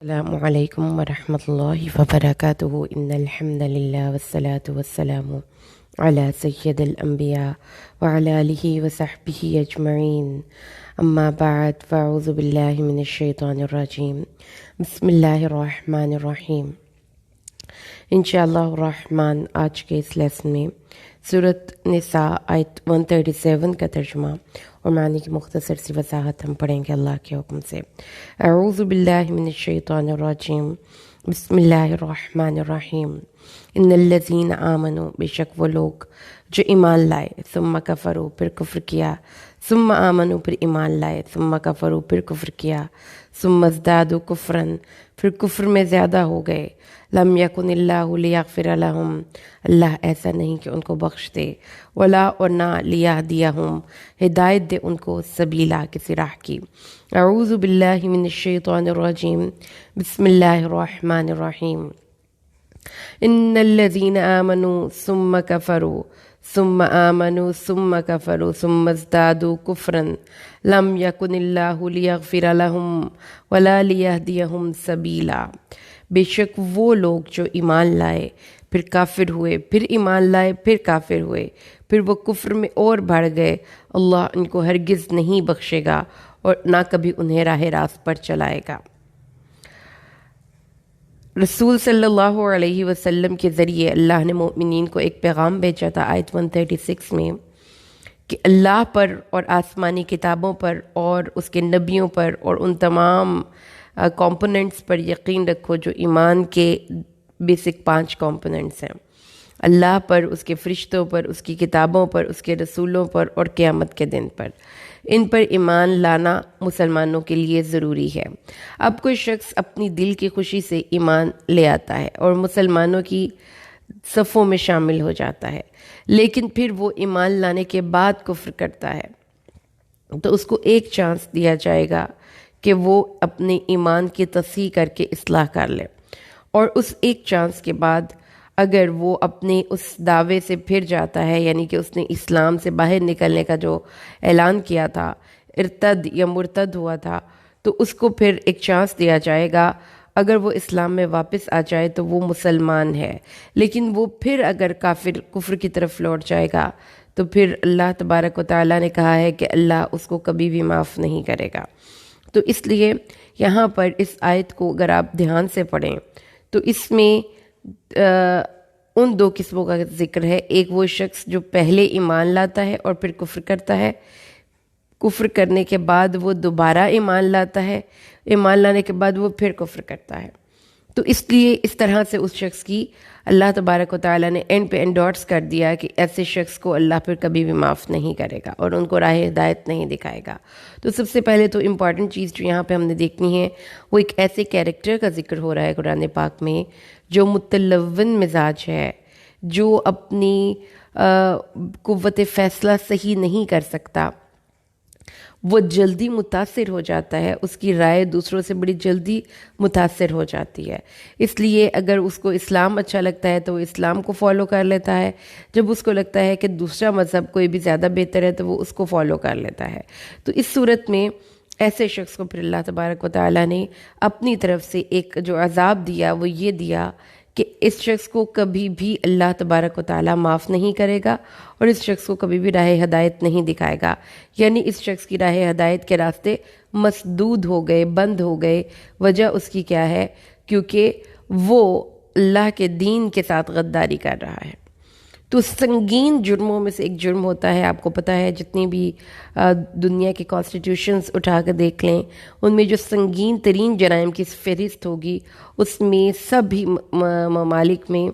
السلام علیکم ورحمۃ اللہ وبرکاتہ ان الحمد للہ والصلاة والسلام علی سید الانبیاء وعلی آلہ وصحبہ اجمعین اما بعد فاعوذ باللہ من الشیطان الرجیم بسم اللہ الرحمن الرحیم۔ انشاءاللہ الرحمن آج کے اس لیسن میں سورۃ نساء آیت 137 کا ترجمہ اور معنی کی مختصر سی وضاحت ہم پڑھیں گے اللہ کے حکم سے۔ اعوذ باللہ من الشیطان الرجیم بسم اللہ الرحمن الرحیم۔ ان الذین آمنوا، بے شک وہ لوگ جو ایمان لائے، ثم کفروا پھر کفر کیا، ثم آمنوا پھر ایمان لائے، ثم کفروا پھر کفر کیا، ثم ازدادوا کفرا پھر کفر میں زیادہ ہو گئے، لم یکن اللہ لیغفر لہم اللہ ایسا نہیں کہ ان کو بخش دے، ولا اور نہ لیہدیہم ہدایت دے ان کو سبیلا کسی راہ کی۔ اعوذ باللہ من الشیطان الرجیم بسم اللہ الرحمن الرحیم۔ ان الذین آمنوا ثم کفروا ثم آمنوا ثم کفروا ثم ازدادوا کفرا لم یکن اللہ لیغفر لہم ولا لیہدیہم سبیلا۔ بے شک وہ لوگ جو ایمان لائے پھر کافر ہوئے، پھر ایمان لائے پھر کافر ہوئے، پھر وہ کفر میں اور بڑھ گئے، اللہ ان کو ہرگز نہیں بخشے گا اور نہ کبھی انہیں راہ راست پر چلائے گا۔ رسول صلی اللہ علیہ وسلم کے ذریعے اللہ نے مومنین کو ایک پیغام بھیجا تھا آیت 136 میں کہ اللہ پر اور آسمانی کتابوں پر اور اس کے نبیوں پر اور ان تمام کمپوننٹس پر یقین رکھو جو ایمان کے بیسک 5 کمپوننٹس ہیں، اللہ پر، اس کے فرشتوں پر، اس کی کتابوں پر، اس کے رسولوں پر اور قیامت کے دن پر۔ ان پر ایمان لانا مسلمانوں کے لیے ضروری ہے۔ اب کوئی شخص اپنی دل کی خوشی سے ایمان لے آتا ہے اور مسلمانوں کی صفوں میں شامل ہو جاتا ہے، لیکن پھر وہ ایمان لانے کے بعد کفر کرتا ہے، تو اس کو ایک چانس دیا جائے گا کہ وہ اپنے ایمان کی تصحیح کر کے اصلاح کر لے، اور اس ایک چانس کے بعد اگر وہ اپنے اس دعوے سے پھر جاتا ہے، یعنی کہ اس نے اسلام سے باہر نکلنے کا جو اعلان کیا تھا، ارتد یا مرتد ہوا تھا، تو اس کو پھر ایک چانس دیا جائے گا۔ اگر وہ اسلام میں واپس آ جائے تو وہ مسلمان ہے، لیکن وہ پھر اگر کفر کی طرف لوٹ جائے گا تو پھر اللہ تبارک و تعالیٰ نے کہا ہے کہ اللہ اس کو کبھی بھی معاف نہیں کرے گا۔ تو اس لیے یہاں پر اس آیت کو اگر آپ دھیان سے پڑھیں تو اس میں ان 2 قسموں کا ذکر ہے۔ ایک وہ شخص جو پہلے ایمان لاتا ہے اور پھر کفر کرتا ہے، کفر کرنے کے بعد وہ دوبارہ ایمان لاتا ہے، ایمان لانے کے بعد وہ پھر کفر کرتا ہے۔ تو اس لیے اس طرح سے اس شخص کی اللہ تبارک و تعالیٰ نے اینڈ پہ انڈورس کر دیا کہ ایسے شخص کو اللہ پھر کبھی بھی معاف نہیں کرے گا اور ان کو راہ ہدایت نہیں دکھائے گا۔ تو سب سے پہلے تو امپورٹنٹ چیز جو یہاں پہ ہم نے دیکھنی ہے وہ ایک ایسے کیریکٹر کا ذکر ہو رہا ہے قرآن پاک میں جو متلون مزاج ہے، جو اپنی قوت فیصلہ صحیح نہیں کر سکتا، وہ جلدی متاثر ہو جاتا ہے، اس کی رائے دوسروں سے بڑی جلدی متاثر ہو جاتی ہے۔ اس لیے اگر اس کو اسلام اچھا لگتا ہے تو وہ اسلام کو فالو کر لیتا ہے، جب اس کو لگتا ہے کہ دوسرا مذہب کوئی بھی زیادہ بہتر ہے تو وہ اس کو فالو کر لیتا ہے۔ تو اس صورت میں ایسے شخص کو پھر اللہ تبارک و تعالیٰ نے اپنی طرف سے ایک جو عذاب دیا وہ یہ دیا کہ اس شخص کو کبھی بھی اللہ تبارک و تعالیٰ معاف نہیں کرے گا اور اس شخص کو کبھی بھی راہ ہدایت نہیں دکھائے گا، یعنی اس شخص کی راہ ہدایت کے راستے مسدود ہو گئے، بند ہو گئے۔ وجہ اس کی کیا ہے؟ کیونکہ وہ اللہ کے دین کے ساتھ غداری کر رہا ہے۔ تو سنگین جرموں میں سے ایک جرم ہوتا ہے، آپ کو پتہ ہے جتنی بھی دنیا کے کانسٹیٹیوشنز اٹھا کر دیکھ لیں، ان میں جو سنگین ترین جرائم کی فہرست ہوگی اس میں سبھی ممالک میں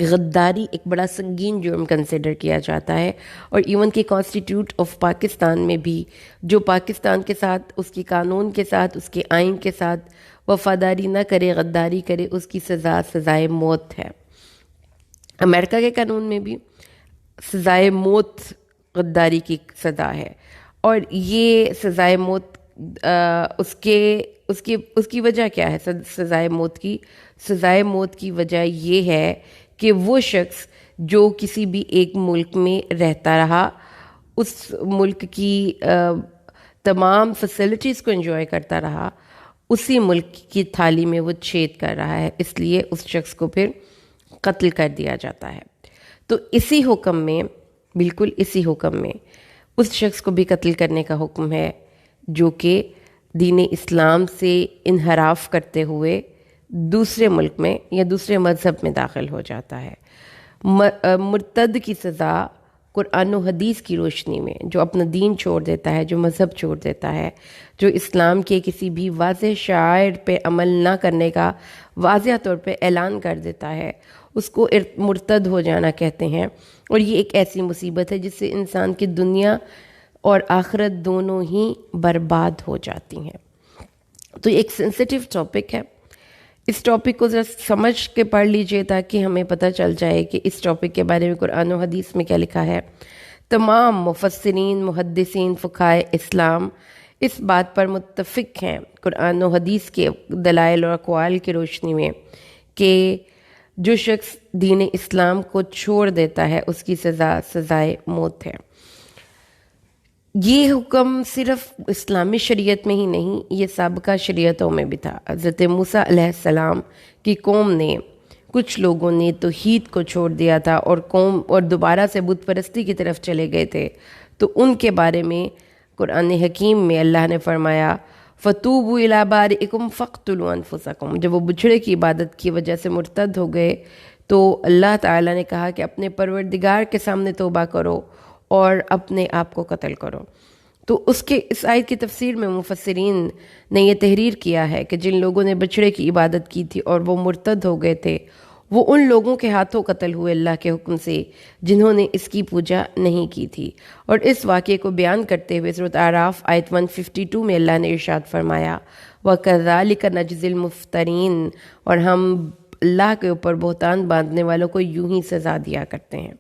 غداری ایک بڑا سنگین جرم کنسیڈر کیا جاتا ہے، اور ایون کہ کانسٹیٹیوٹ آف پاکستان میں بھی جو پاکستان کے ساتھ، اس کے قانون کے ساتھ، اس کے آئین کے ساتھ وفاداری نہ کرے، غداری کرے، اس کی سزائے موت ہے۔ امریکہ کے قانون میں بھی سزائے موت غداری کی سزا ہے، اور یہ سزائے موت اس کی وجہ کیا ہے؟ سزائے موت کی وجہ یہ ہے کہ وہ شخص جو کسی بھی ایک ملک میں رہتا رہا، اس ملک کی تمام فیسلٹیز کو انجوائے کرتا رہا، اسی ملک کی تھالی میں وہ چھید کر رہا ہے، اس لیے اس شخص کو پھر قتل کر دیا جاتا ہے۔ تو اسی حکم میں، بالکل اسی حکم میں اس شخص کو بھی قتل کرنے کا حکم ہے جو کہ دین اسلام سے انحراف کرتے ہوئے دوسرے ملک میں یا دوسرے مذہب میں داخل ہو جاتا ہے۔ مرتد کی سزا قرآن و حدیث کی روشنی میں جو اپنا دین چھوڑ دیتا ہے، جو مذہب چھوڑ دیتا ہے، جو اسلام کے کسی بھی واضح شعائر پہ عمل نہ کرنے کا واضح طور پہ اعلان کر دیتا ہے، اس کو مرتد ہو جانا کہتے ہیں۔ اور یہ ایک ایسی مصیبت ہے جس سے انسان کی دنیا اور آخرت دونوں ہی برباد ہو جاتی ہیں۔ تو یہ ایک سینسیٹیو ٹاپک ہے، اس ٹاپک کو ذرا سمجھ کے پڑھ لیجئے تاکہ ہمیں پتہ چل جائے کہ اس ٹاپک کے بارے میں قرآن و حدیث میں کیا لکھا ہے۔ تمام مفسرین، محدثین، فقہائے اسلام اس بات پر متفق ہیں قرآن و حدیث کے دلائل اور اقوال کی روشنی میں کہ جو شخص دین اسلام کو چھوڑ دیتا ہے اس کی سزا سزائے موت ہے۔ یہ حکم صرف اسلامی شریعت میں ہی نہیں، یہ سابقہ شریعتوں میں بھی تھا۔ حضرت موسیٰ علیہ السلام کی قوم نے، کچھ لوگوں نے توحید کو چھوڑ دیا تھا اور دوبارہ سے بت پرستی کی طرف چلے گئے تھے، تو ان کے بارے میں قرآن حکیم میں اللہ نے فرمایا فَتُوبُوا إِلَىٰ بَارِئِكُمْ فَاقْتُلُوا أَنفُسَكُمْ۔ جب وہ بچھڑے کی عبادت کی وجہ سے مرتد ہو گئے تو اللہ تعالیٰ نے کہا کہ اپنے پروردگار کے سامنے توبہ کرو اور اپنے آپ کو قتل کرو۔ تو اس آیت کی تفسیر میں مفسرین نے یہ تحریر کیا ہے کہ جن لوگوں نے بچھڑے کی عبادت کی تھی اور وہ مرتد ہو گئے تھے، وہ ان لوگوں کے ہاتھوں قتل ہوئے اللہ کے حکم سے جنہوں نے اس کی پوجا نہیں کی تھی۔ اور اس واقعے کو بیان کرتے ہوئے سورۃ اعراف آیت 152 میں اللہ نے ارشاد فرمایا وَكَذَلِكَ نَجْزِي الْمُفْتَرِينَ، اور ہم اللہ کے اوپر بہتان باندھنے والوں کو یوں ہی سزا دیا کرتے ہیں۔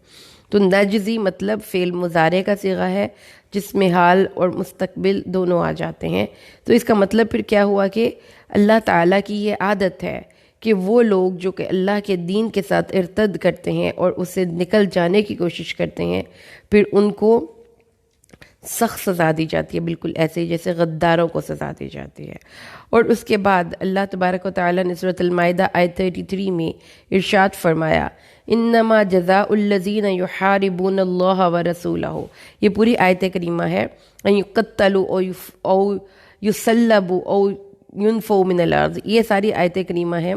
تو نجزی مطلب فعل مضارع کا صیغہ ہے جس میں حال اور مستقبل دونوں آ جاتے ہیں۔ تو اس کا مطلب پھر کیا ہوا کہ اللہ تعالیٰ کی یہ عادت ہے کہ وہ لوگ جو کہ اللہ کے دین کے ساتھ ارتد کرتے ہیں اور اس سے نکل جانے کی کوشش کرتے ہیں، پھر ان کو سخت سزا دی جاتی ہے، بالکل ایسے ہی جیسے غداروں کو سزا دی جاتی ہے۔ اور اس کے بعد اللہ تبارک و تعالیٰ نے سورۃ المائدہ آیت 33 میں ارشاد فرمایا انما جزاء الذین یحاربون اللہ ورسولہ، یہ پوری آیت کریمہ ہے، ان یقتلوا او یصلبوا او ینفوا من الارض، یہ ساری آیت کریمہ ہیں۔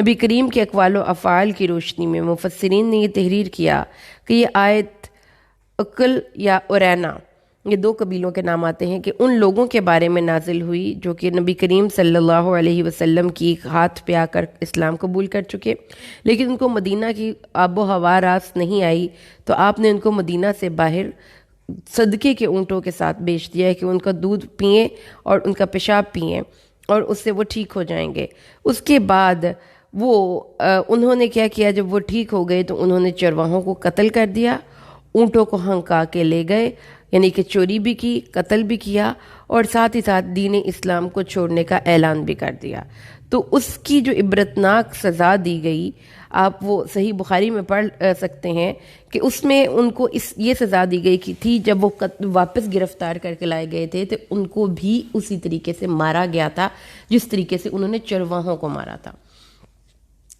نبی کریم کے اقوال و افعال کی روشنی میں مفسرین نے یہ تحریر کیا کہ یہ آیت عقل یا ارینا، یہ دو قبیلوں کے نام آتے ہیں، کہ ان لوگوں کے بارے میں نازل ہوئی جو کہ نبی کریم صلی اللہ علیہ وسلم کی ہاتھ پہ آ کر اسلام قبول کر چکے، لیکن ان کو مدینہ کی آب و ہوا راس نہیں آئی، تو آپ نے ان کو مدینہ سے باہر صدقے کے اونٹوں کے ساتھ بیچ دیا ہے کہ ان کا دودھ پئیں اور ان کا پیشاب پئیں اور اس سے وہ ٹھیک ہو جائیں گے۔ اس کے بعد انہوں نے کیا کیا، جب وہ ٹھیک ہو گئے تو انہوں نے چرواہوں کو قتل کر دیا، اونٹوں کو ہنکا کے لے گئے، یعنی کہ چوری بھی کی، قتل بھی کیا، اور ساتھ ہی ساتھ دین اسلام کو چھوڑنے کا اعلان بھی کر دیا۔ تو اس کی جو عبرتناک سزا دی گئی، آپ وہ صحیح بخاری میں پڑھ سکتے ہیں کہ اس میں ان کو یہ سزا دی گئی کی تھی، جب وہ واپس گرفتار کر کے لائے گئے تھے تو ان کو بھی اسی طریقے سے مارا گیا تھا جس طریقے سے انہوں نے چرواہوں کو مارا تھا،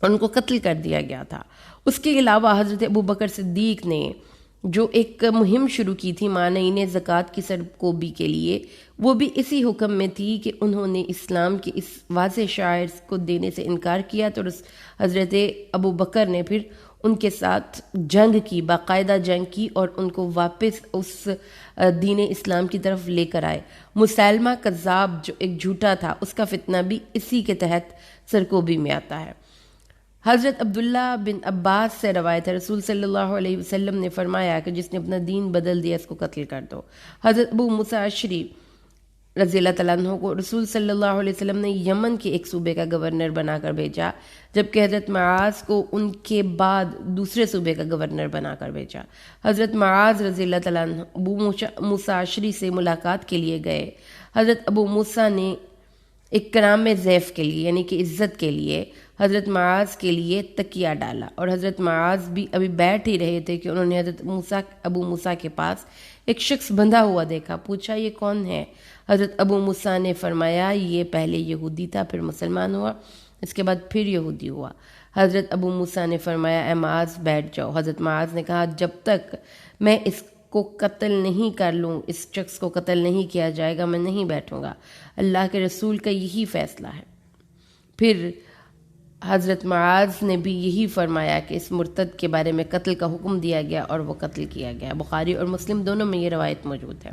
ان کو قتل کر دیا گیا تھا۔ اس کے علاوہ حضرت ابوبکر صدیق نے جو ایک مہم شروع کی تھی مانعین زکوٰۃ کی سرکوبی کے لیے، وہ بھی اسی حکم میں تھی کہ انہوں نے اسلام کے اس واضح شعائر کو دینے سے انکار کیا، تو حضرت ابوبکر نے پھر ان کے ساتھ جنگ کی، باقاعدہ جنگ کی، اور ان کو واپس اس دین اسلام کی طرف لے کر آئے۔ مسیلمہ کذاب جو ایک جھوٹا تھا، اس کا فتنہ بھی اسی کے تحت سرکوبی میں آتا ہے۔ حضرت عبداللہ بن عباس سے روایت ہے، رسول صلی اللہ علیہ وسلم نے فرمایا کہ جس نے اپنا دین بدل دیا اس کو قتل کر دو۔ حضرت ابو موسیٰ اشعری رضی اللہ تعالیٰ عنہ کو رسول صلی اللہ علیہ وسلم نے یمن کے ایک صوبے کا گورنر بنا کر بھیجا، جبکہ حضرت معاذ کو ان کے بعد دوسرے صوبے کا گورنر بنا کر بھیجا۔ حضرت معاذ رضی اللہ تعالیٰ عنہ ابو موسیٰ اشعری سے ملاقات کے لیے گئے۔ حضرت ابو موسیٰ نے اکرام ضیف کے لیے، یعنی کہ عزت کے لیے، حضرت معاذ کے لیے تکیہ ڈالا، اور حضرت معاذ بھی ابھی بیٹھ ہی رہے تھے کہ انہوں نے حضرت ابو موسیٰ کے پاس ایک شخص بندھا ہوا دیکھا، پوچھا یہ کون ہے؟ حضرت ابو موسیٰ نے فرمایا یہ پہلے یہودی تھا، پھر مسلمان ہوا، اس کے بعد پھر یہودی ہوا۔ حضرت ابو موسیٰ نے فرمایا اے معاذ بیٹھ جاؤ۔ حضرت معاذ نے کہا جب تک میں اس کو قتل نہیں کر لوں، اس شخص کو قتل نہیں کیا جائے گا، میں نہیں بیٹھوں گا۔ اللہ کے رسول کا یہی فیصلہ ہے۔ پھر حضرت معاذ نے بھی یہی فرمایا کہ اس مرتد کے بارے میں قتل کا حکم دیا گیا اور وہ قتل کیا گیا۔ بخاری اور مسلم دونوں میں یہ روایت موجود ہے۔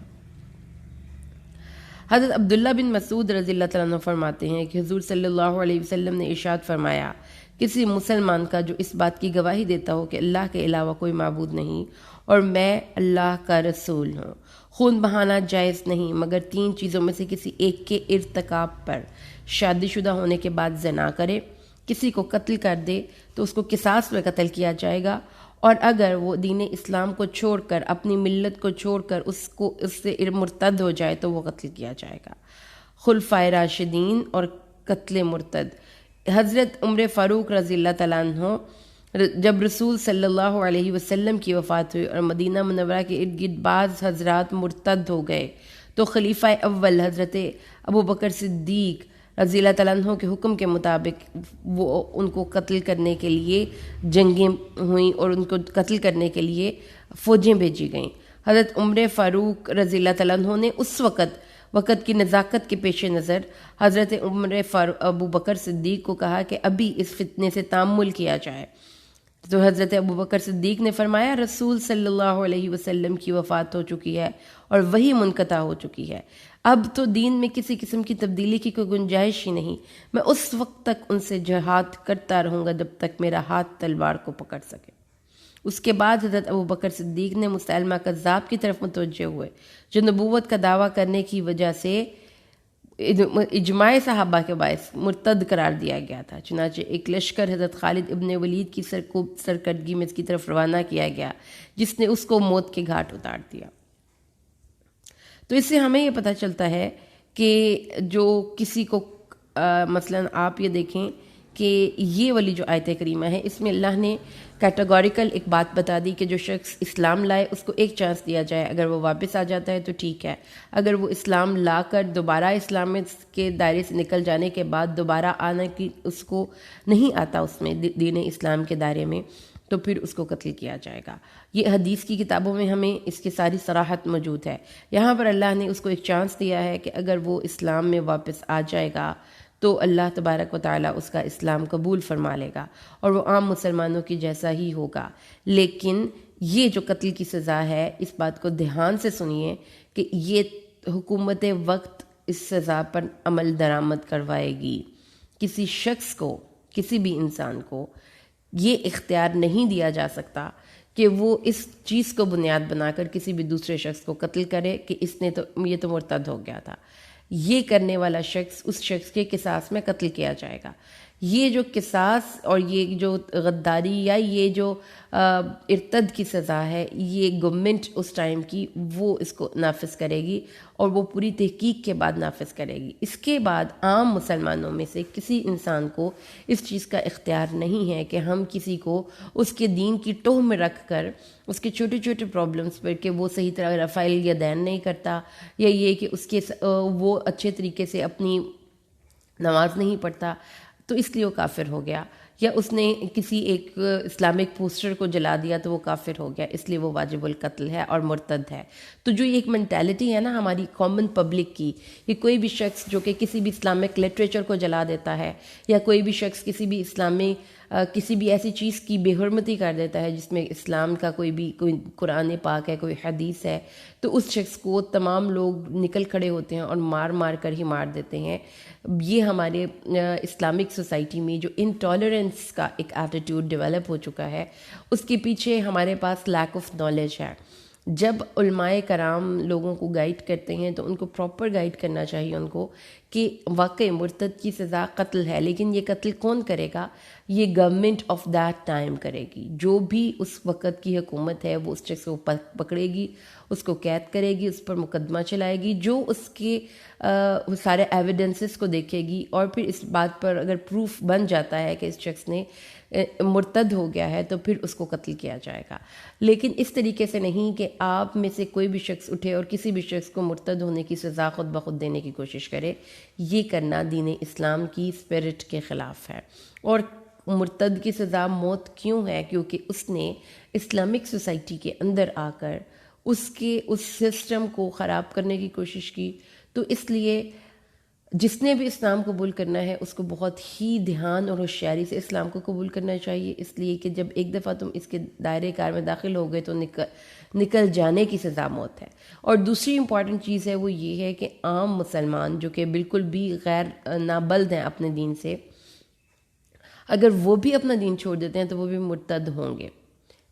حضرت عبداللہ بن مسعود رضی اللہ تعالیٰ عنہ فرماتے ہیں کہ حضور صلی اللہ علیہ وسلم نے ارشاد فرمایا کسی مسلمان کا جو اس بات کی گواہی دیتا ہو کہ اللہ کے علاوہ کوئی معبود نہیں اور میں اللہ کا رسول ہوں، خون بہانا جائز نہیں مگر 3 چیزوں میں سے کسی ایک کے ارتکاب پر، شادی شدہ ہونے کے بعد زنا کرے، کسی کو قتل کر دے تو اس کو قصاص میں قتل کیا جائے گا، اور اگر وہ دین اسلام کو چھوڑ کر اپنی ملت کو چھوڑ کر اس سے مرتد ہو جائے تو وہ قتل کیا جائے گا۔ خلفائے راشدین اور قتل مرتد۔ حضرت عمر فاروق رضی اللہ تعالیٰ عنہ جب رسول صلی اللہ علیہ وسلم کی وفات ہوئی اور مدینہ منورہ کے ارد گرد بعض حضرات مرتد ہو گئے تو خلیفہ اول حضرت ابو بکر صدیق رضی اللہ تعالیٰ عنہ کے حکم کے مطابق وہ ان کو قتل کرنے کے لیے جنگیں ہوئیں اور ان کو قتل کرنے کے لیے فوجیں بھیجی گئیں۔ حضرت عمر فاروق رضی اللہ تعالیٰ عنہ نے اس وقت کی نزاکت کے پیش نظر حضرت ابو بکر صدیق کو کہا کہ ابھی اس فتنے سے تعامل کیا جائے، تو حضرت ابو بکر صدیق نے فرمایا رسول صلی اللہ علیہ وسلم کی وفات ہو چکی ہے اور وہی منقطع ہو چکی ہے، اب تو دین میں کسی قسم کی تبدیلی کی کوئی گنجائش ہی نہیں، میں اس وقت تک ان سے جہاد کرتا رہوں گا جب تک میرا ہاتھ تلوار کو پکڑ سکے۔ اس کے بعد حضرت ابو بکر صدیق نے مسلمہ کذاب کی طرف متوجہ ہوئے جو نبوت کا دعویٰ کرنے کی وجہ سے اجماع صحابہ کے باعث مرتد قرار دیا گیا تھا، چنانچہ ایک لشکر حضرت خالد ابن ولید کی سرکردگی میں اس کی طرف روانہ کیا گیا جس نے اس کو موت کے گھاٹ اتار دیا۔ تو اس سے ہمیں یہ پتہ چلتا ہے کہ جو کسی کو مثلاً آپ یہ دیکھیں کہ یہ والی جو آیت کریمہ ہے اس میں اللہ نے کیٹیگوریکل ایک بات بتا دی کہ جو شخص اسلام لائے اس کو ایک چانس دیا جائے، اگر وہ واپس آ جاتا ہے تو ٹھیک ہے، اگر وہ اسلام لا کر دوبارہ اسلام کے دائرے سے نکل جانے کے بعد دوبارہ آنا کی اس کو نہیں آتا اس میں دین اسلام کے دائرے میں تو پھر اس کو قتل کیا جائے گا۔ یہ حدیث کی کتابوں میں ہمیں اس کی ساری صراحت موجود ہے۔ یہاں پر اللہ نے اس کو ایک چانس دیا ہے کہ اگر وہ اسلام میں واپس آ جائے گا تو اللہ تبارک و تعالیٰ اس کا اسلام قبول فرما لے گا اور وہ عام مسلمانوں کی جیسا ہی ہوگا۔ لیکن یہ جو قتل کی سزا ہے اس بات کو دھیان سے سنیے کہ یہ حکومت وقت اس سزا پر عمل درآمد کروائے گی۔ کسی شخص کو، کسی بھی انسان کو یہ اختیار نہیں دیا جا سکتا کہ وہ اس چیز کو بنیاد بنا کر کسی بھی دوسرے شخص کو قتل کرے کہ یہ تو مرتد ہو گیا تھا۔ یہ کرنے والا شخص اس شخص کے قصاص میں قتل کیا جائے گا۔ یہ جو قصاص اور یہ جو غداری یا یہ جو ارتد کی سزا ہے یہ گورنمنٹ اس ٹائم کی وہ اس کو نافذ کرے گی اور وہ پوری تحقیق کے بعد نافذ کرے گی۔ اس کے بعد عام مسلمانوں میں سے کسی انسان کو اس چیز کا اختیار نہیں ہے کہ ہم کسی کو اس کے دین کی ٹوہ میں رکھ کر اس کے چھوٹے چھوٹے پرابلمس پر کہ وہ صحیح طرح رفع الیدین نہیں کرتا یا یہ کہ اس کے وہ اچھے طریقے سے اپنی نماز نہیں پڑھتا تو اس لیے وہ کافر ہو گیا، یا اس نے کسی ایک اسلامک پوسٹر کو جلا دیا تو وہ کافر ہو گیا اس لیے وہ واجب القتل ہے اور مرتد ہے۔ تو جو یہ ایک مینٹیلٹی ہے نا ہماری کامن پبلک کی، کہ کوئی بھی شخص جو کہ کسی بھی اسلامک لٹریچر کو جلا دیتا ہے یا کوئی بھی شخص کسی بھی اسلامی کسی بھی ایسی چیز کی بے حرمتی کر دیتا ہے جس میں اسلام کا کوئی قرآن پاک ہے، کوئی حدیث ہے، تو اس شخص کو تمام لوگ نکل کھڑے ہوتے ہیں اور مار کر ہی مار دیتے ہیں۔ یہ ہمارے اسلامک سوسائٹی میں جو انٹالرنس کا ایک ایٹیٹیوڈ ڈیولپ ہو چکا ہے اس کے پیچھے ہمارے پاس لیک آف نالج ہے۔ جب علماء کرام لوگوں کو گائیڈ کرتے ہیں تو ان کو پراپر گائیڈ کرنا چاہیے ان کو کہ واقعی مرتد کی سزا قتل ہے، لیکن یہ قتل کون کرے گا؟ یہ گورنمنٹ آف دیٹ ٹائم کرے گی۔ جو بھی اس وقت کی حکومت ہے وہ اس شخص کو پکڑے گی، اس کو قید کرے گی، اس پر مقدمہ چلائے گی، جو اس کے سارے ایویڈنسز کو دیکھے گی اور پھر اس بات پر اگر پروف بن جاتا ہے کہ اس شخص نے مرتد ہو گیا ہے تو پھر اس کو قتل کیا جائے گا، لیکن اس طریقے سے نہیں کہ آپ میں سے کوئی بھی شخص اٹھے اور کسی بھی شخص کو مرتد ہونے کی سزا خود بخود دینے کی کوشش کرے۔ یہ کرنا دین اسلام کی اسپرٹ کے خلاف ہے۔ اور مرتد کی سزا موت کیوں ہے؟ کیونکہ اس نے اسلامک سوسائٹی کے اندر آ کر اس سسٹم کو خراب کرنے کی کوشش کی۔ تو اس لیے جس نے بھی اسلام قبول کرنا ہے اس کو بہت ہی دھیان اور ہوشیاری سے اسلام کو قبول کرنا چاہیے، اس لیے کہ جب ایک دفعہ تم اس کے دائرے کار میں داخل ہو گئے تو نکل جانے کی سزا موت ہے۔ اور دوسری امپورٹنٹ چیز ہے وہ یہ ہے کہ عام مسلمان جو کہ بالکل بھی غیر نابلد ہیں اپنے دین سے، اگر وہ بھی اپنا دین چھوڑ دیتے ہیں تو وہ بھی مرتد ہوں گے۔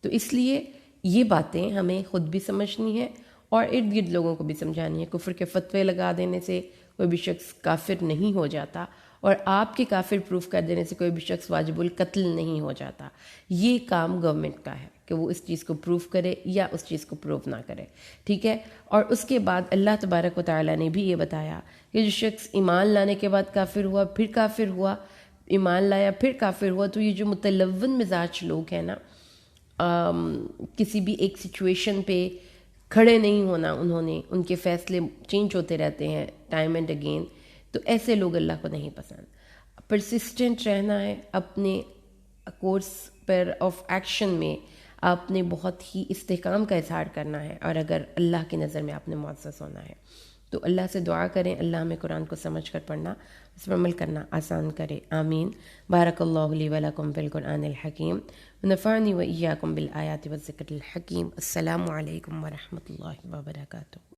تو اس لیے یہ باتیں ہمیں خود بھی سمجھنی ہے اور ارد گرد لوگوں کو بھی سمجھانی ہے۔ کفر کے فتوے لگا دینے سے کوئی بھی شخص کافر نہیں ہو جاتا، اور آپ کے کافر پروف کر دینے سے کوئی بھی شخص واجب القتل نہیں ہو جاتا۔ یہ کام گورنمنٹ کا ہے کہ وہ اس چیز کو پروف کرے یا اس چیز کو پروف نہ کرے، ٹھیک ہے۔ اور اس کے بعد اللہ تبارک و تعالیٰ نے بھی یہ بتایا کہ جو شخص ایمان لانے کے بعد کافر ہوا، پھر کافر ہوا، ایمان لایا پھر کافر ہوا، تو یہ جو متلون مزاج لوگ ہیں نا، کسی بھی ایک سچویشن پہ کھڑے نہیں ہونا، انہوں نے ان کے فیصلے چینج ہوتے رہتے ہیں ٹائم اینڈ اگین، تو ایسے لوگ اللہ کو نہیں پسند۔ پرسسٹنٹ رہنا ہے اپنے کورس پر آف ایکشن میں، آپ نے بہت ہی استحکام کا اظہار کرنا ہے، اور اگر اللہ کی نظر میں آپ نے معزز ہونا ہے تو اللہ سے دعا کریں اللہ ہمیں قرآن کو سمجھ کر پڑھنا، اس پر عمل کرنا آسان کرے، آمین۔ بارک اللہ لی ولکم فی القرآن الحکیم، ونفعنی و ایاکم بالآیات والذکر الحکیم۔ السلام علیکم ورحمۃ اللہ وبرکاتہ۔